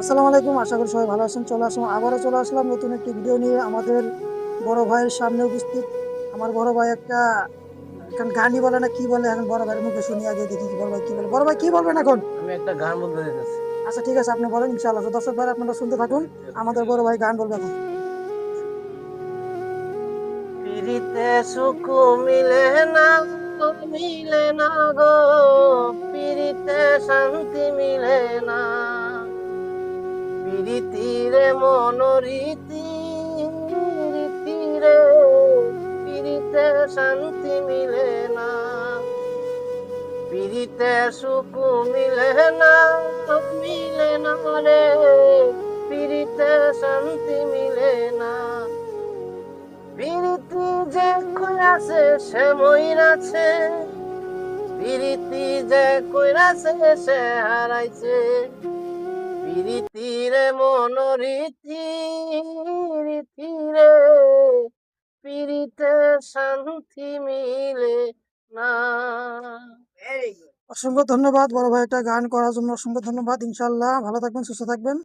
আসসালামু আলাইকুম, আশা করি সবাই ভালো আছেন। আবারও চলে আসলাম নতুন একটি ভিডিও নিয়ে। আমাদের বড় ভাইয়ের সামনে উপস্থিত। আমার বড় ভাই একটা এখন গানই বলে না কি বলে, এখন বড় ভাইয়ের মুখে শুনি আগে, দেখি কি বড় ভাই কি বলে। বড় ভাই কি বলবেন এখন? আমি একটা গান বলতে চাইতেছি। আচ্ছা ঠিক আছে, আপনি বলেন ইনশাআল্লাহ। তো দর্শক ভাই আপনারা শুনতে থাকুন, আমাদের বড় ভাই গান বলবে এখন। পিরিতে সুখ মিলে না, মিলে না গো, পিরিতে শান্তি মিলে না। পিরিতিরে মনোরীতি, রীতিরে পিরিতে শান্তি মিলে না। পিরিতে সুখ মিলে না, মিলে না রে, পিরিতে শান্তি মিলে না। পিরিতি যে কইরাছে সে মইরাছে, পিরিতি যে কইরাছে সে হারাইছে। পিরিতিরে মনোরীতি, রীতিরে পিরিতে শান্তি মিলে না। অসংখ্য ধন্যবাদ বড় ভাই, একটা গান করার জন্য অসংখ্য ধন্যবাদ। ইনশাআল্লাহ ভালো থাকবেন, সুস্থ থাকবেন।